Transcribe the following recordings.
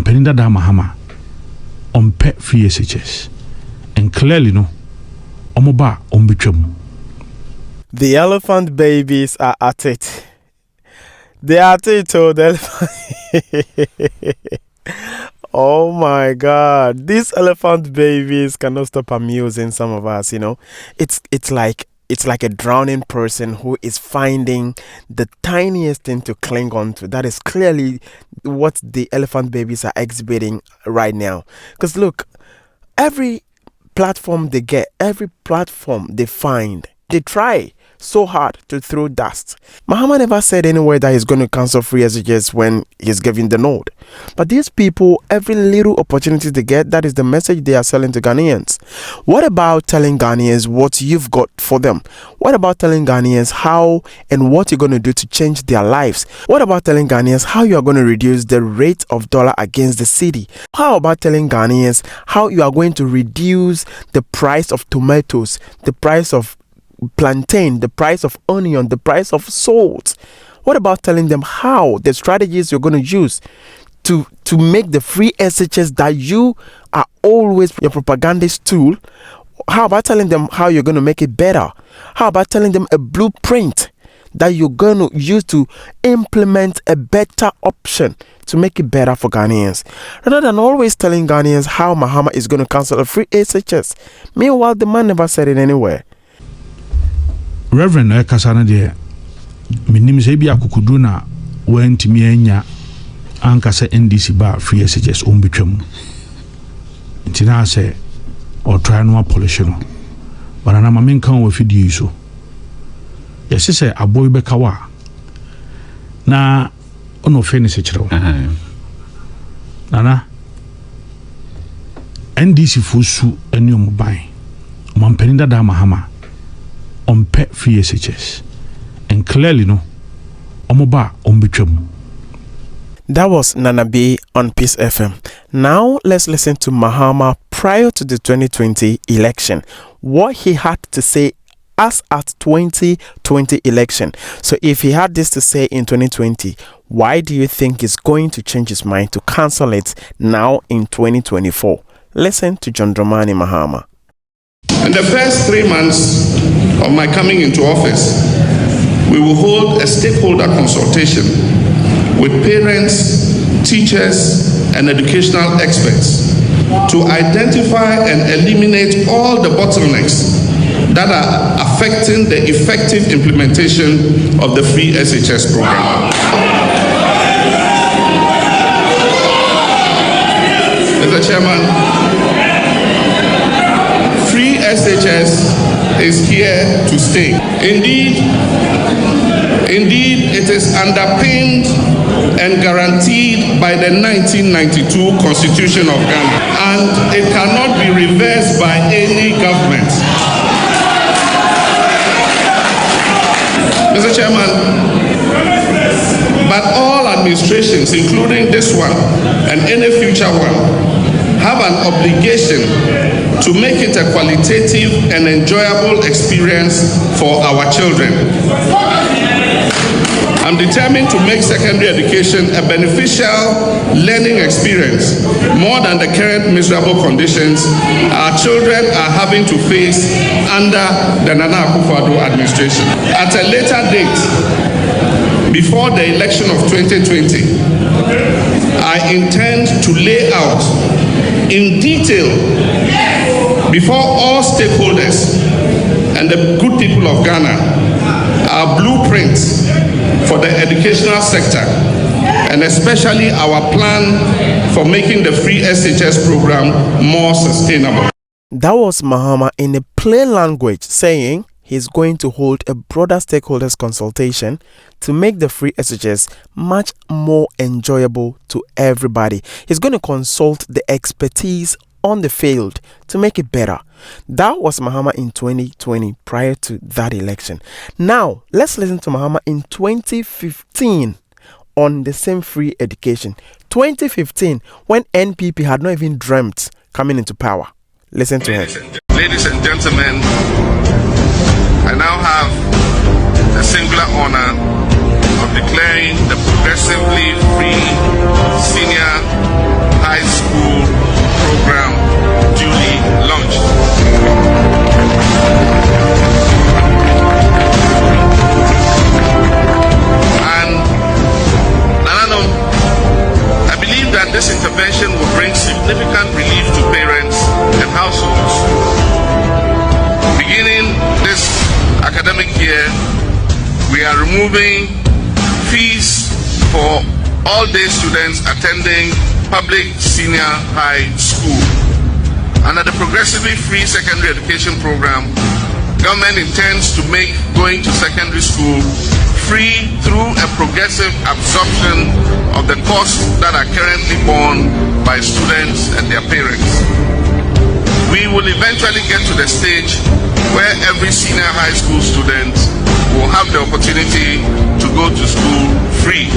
President Mahama on pet free SHS. And clearly no, omoba ombitwam. The elephant babies are at it. They are at it, oh, the elephant. Oh my God, these elephant babies cannot stop amusing some of us. You know, it's like a drowning person who is finding the tiniest thing to cling on to. That is clearly what the elephant babies are exhibiting right now. Because look, every platform they get, every platform they find, they try so hard to throw dust. Mahama never said anywhere that he's going to cancel free SHS when he's giving the nod. But these people, every little opportunity they get, that is the message they are selling to Ghanaians. What about telling Ghanaians what you've got for them? What about telling Ghanaians how and what you're going to do to change their lives? What about telling Ghanaians how you are going to reduce the rate of dollar against the cedi? How about telling Ghanaians how you are going to reduce the price of tomatoes, the price of plantain, the price of onion, the price of salt? What about telling them how the strategies you're going to use to make the free SHS that you are always your propagandist tool? How about telling them how you're going to make it better? How about telling them a blueprint that you're going to use to implement a better option to make it better for Ghanaians, rather than always telling Ghanaians how Mahama is going to cancel a free SHS? Meanwhile, the man never said it anywhere. Reverend Kasana de minim se bia kukudu na wantimi anya anka se NDC ba free SHS ombetwam ntina se o try no polish no banana mamen kan wa fidi so yesi se aboy be kawa na ono finish kirewo nana NDC fusu enium ban President Mahama on pet free SHS. And clearly no, omoba ombitwam. That was Nana B on Peace FM. Now let's listen to Mahama prior to the 2020 election. What he had to say as at 2020 election. So if he had this to say in 2020, why do you think he's going to change his mind to cancel it now in 2024? Listen to John Dramani Mahama. In the first 3 months of my coming into office, we will hold a stakeholder consultation with parents, teachers, and educational experts to identify and eliminate all the bottlenecks that are affecting the effective implementation of the free SHS program. Mr. Chairman, SHS is here to stay. Indeed, it is underpinned and guaranteed by the 1992 Constitution of Ghana, and it cannot be reversed by any government. Mr. Chairman, but all administrations, including this one and any future one, have an obligation to make it a qualitative and enjoyable experience for our children. I'm determined to make secondary education a beneficial learning experience more than the current miserable conditions our children are having to face under the Nana Akufo Addo administration. At a later date, before the election of 2020, I intend to lay out in detail before all stakeholders and the good people of Ghana our blueprints for the educational sector, and especially our plan for making the free SHS program more sustainable. That was Mahama in a plain language saying he's going to hold a broader stakeholders consultation to make the free SHS much more enjoyable to everybody. He's going to consult the expertise on the field to make it better. That was Mahama in 2020 prior to that election. Now, let's listen to Mahama in 2015 on the same free education. 2015, when NPP had not even dreamt coming into power. Listen to him. Ladies and gentlemen, I now have the singular honor of declaring the progressively free senior intervention will bring significant relief to parents and households. Beginning this academic year, we are removing fees for all-day students attending public senior high school. Under the progressively free secondary education program, government intends to make going to secondary school free through a progressive absorption of the costs that are currently borne by students and their parents. We will eventually get to the stage where every senior high school student will have the opportunity to go to school free.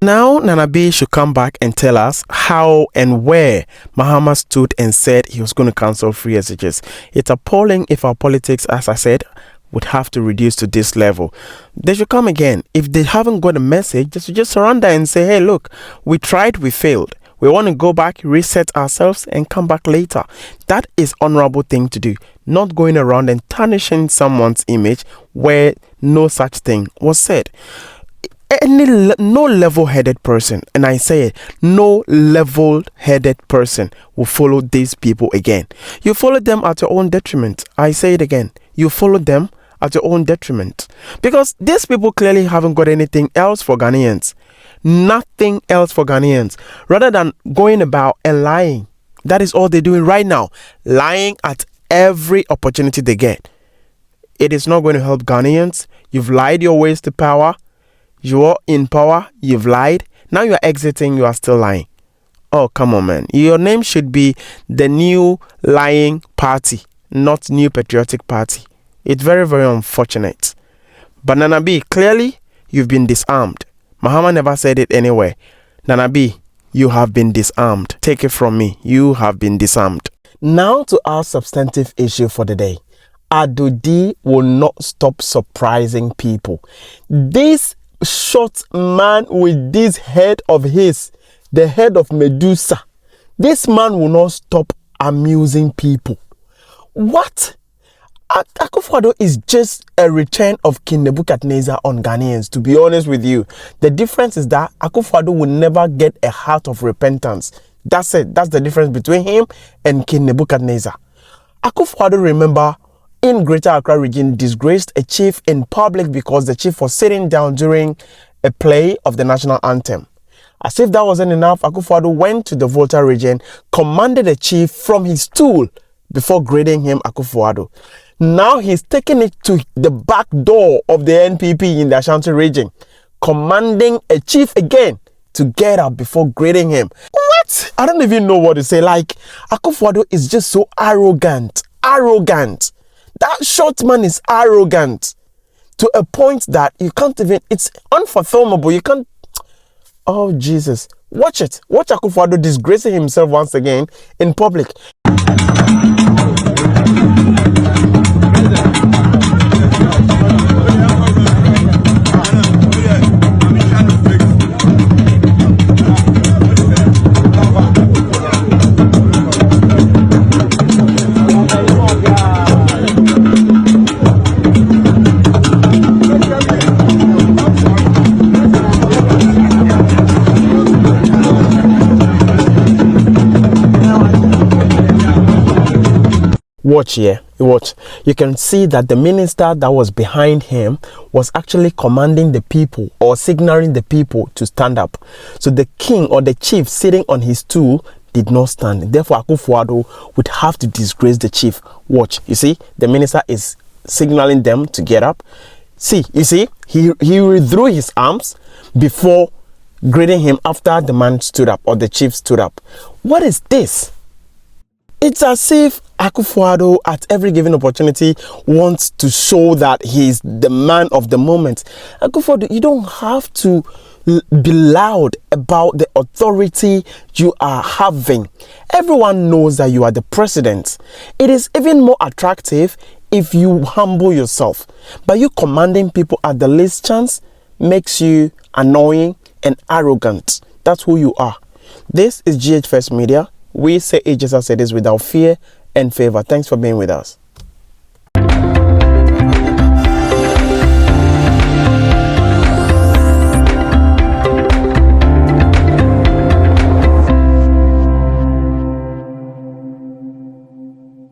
Now, Nana B should come back and tell us how and where Mahama stood and said he was going to cancel free SHS. It's appalling if our politics, as I said, would have to reduce to this level. They should come again. If they haven't got a message, they should just surrender and say, hey, look, we tried, we failed. We want to go back, reset ourselves, and come back later. That is honorable thing to do. Not going around and tarnishing someone's image where no such thing was said. No level-headed person, and I say it, no level-headed person will follow these people again. You follow them at your own detriment. I say it again. You follow them at your own detriment. Because these people clearly haven't got anything else for Ghanaians. Nothing else for Ghanaians. Rather than going about and lying. That is all they're doing right now. Lying at every opportunity they get. It is not going to help Ghanaians. You've lied your ways to power. You're in power, you've lied. Now you're exiting, you are still lying. Oh, come on, man. Your name should be the New Lying Party, not New Patriotic Party. It's very, very unfortunate. But Nana B, clearly, you've been disarmed. Mahama never said it anywhere. Nana B, you have been disarmed. Take it from me. You have been disarmed. Now to our substantive issue for the day. Addo D will not stop surprising people. This short man with this head of his, the head of Medusa, this man will not stop amusing people. What? Akufo Addo is just a return of King Nebuchadnezzar on Ghanaians, to be honest with you. The difference is that Akufo Addo will never get a heart of repentance. That's it. That's the difference between him and King Nebuchadnezzar. Akufo Addo, remember, in Greater Accra Region, disgraced a chief in public because the chief was sitting down during a play of the national anthem. As if that wasn't enough, Akufo Addo went to the Volta region, commanded the chief from his stool before grading him Akufo Addo. Now he's taking it to the back door of the NPP in the Ashanti region, commanding a chief again to get up before grading him. What? I don't even know what to say. Like, Akufo Addo is just so arrogant. Arrogant. That short man is arrogant to a point that you can't even, it's unfathomable. You can't, oh Jesus. Watch it. Watch Akufo Addo disgracing himself once again in public. Watch here, watch. You can see that the minister that was behind him was actually commanding the people or signaling the people to stand up. So the king or the chief sitting on his stool did not stand. Therefore, Akufo Addo would have to disgrace the chief. Watch, you see, the minister is signaling them to get up. See, you see, he withdrew his arms before grading him after the man stood up or the chief stood up. What is this? It's as if Akufo Addo at every given opportunity wants to show that he's the man of the moment. Akufo Addo, you don't have to be loud about the authority you are having. Everyone knows that you are the president. It is even more attractive if you humble yourself. But you commanding people at the least chance makes you annoying and arrogant. That's who you are. This is GH First Media. We say it just as it is, without fear and favor. Thanks for being with us.